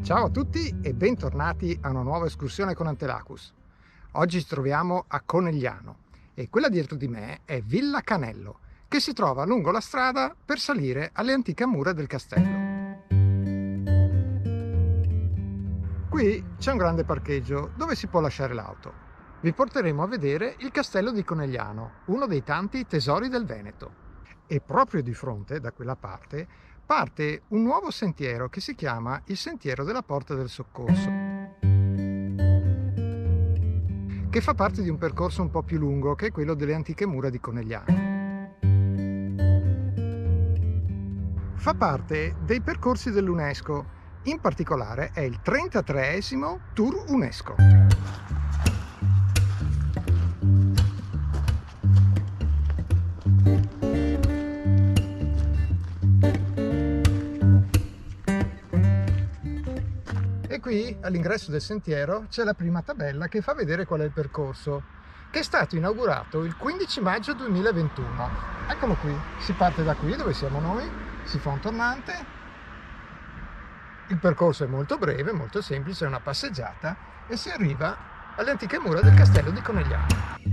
Ciao a tutti e bentornati a una nuova escursione con Antelacus. Oggi ci troviamo a Conegliano e quella dietro di me è Villa Canello, che si trova lungo la strada per salire alle antiche mura del castello. Qui c'è un grande parcheggio dove si può lasciare l'auto. Vi porteremo a vedere il castello di Conegliano, uno dei tanti tesori del Veneto. E proprio di fronte, da quella parte un nuovo sentiero che si chiama il Sentiero della Porta del Soccorso, che fa parte di un percorso un po' più lungo che è quello delle antiche mura di Conegliano. Fa parte dei percorsi dell'UNESCO, in particolare è il 33esimo Tour UNESCO. E qui all'ingresso del sentiero c'è la prima tabella che fa vedere qual è il percorso, che è stato inaugurato il 15 maggio 2021. Eccolo qui, si parte da qui dove siamo noi, si fa un tornante, il percorso è molto breve, molto semplice, è una passeggiata e si arriva alle antiche mura del castello di Conegliano.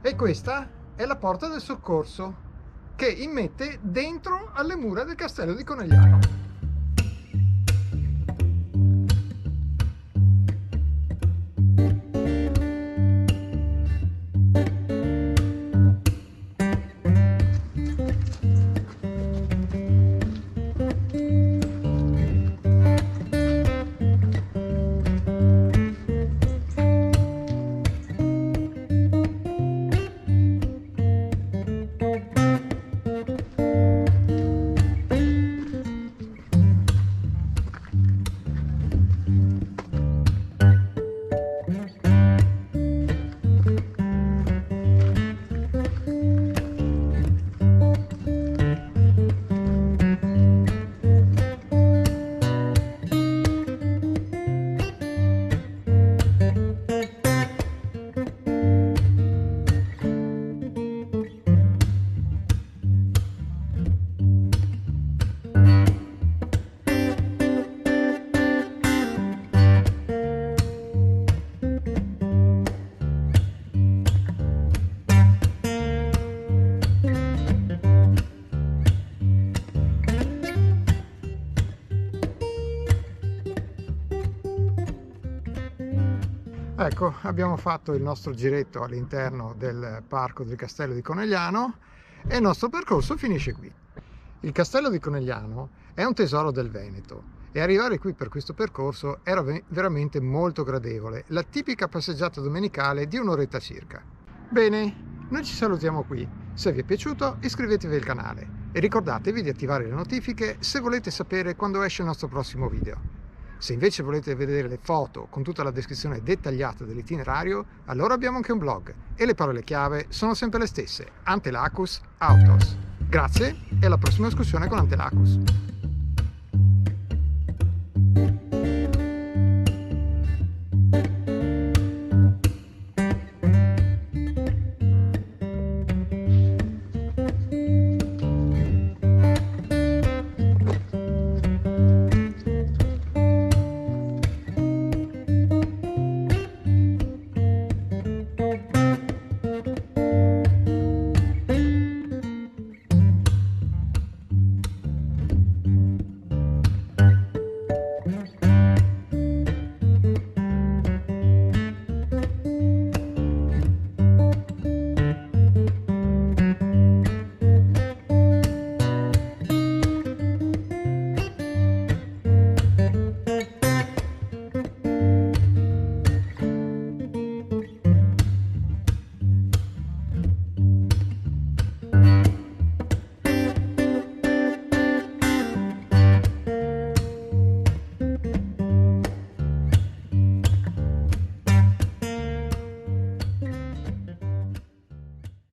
E questa è la porta del soccorso che immette dentro alle mura del castello di Conegliano. Ecco, abbiamo fatto il nostro giretto all'interno del parco del castello di Conegliano e il nostro percorso finisce qui. Il castello di Conegliano è un tesoro del Veneto e arrivare qui per questo percorso era veramente molto gradevole, la tipica passeggiata domenicale di un'oretta circa. Bene, noi ci salutiamo qui. Se vi è piaciuto iscrivetevi al canale e ricordatevi di attivare le notifiche se volete sapere quando esce il nostro prossimo video. Se invece volete vedere le foto con tutta la descrizione dettagliata dell'itinerario, allora abbiamo anche un blog e le parole chiave sono sempre le stesse: Antelacus Autos. Grazie e alla prossima escursione con Antelacus.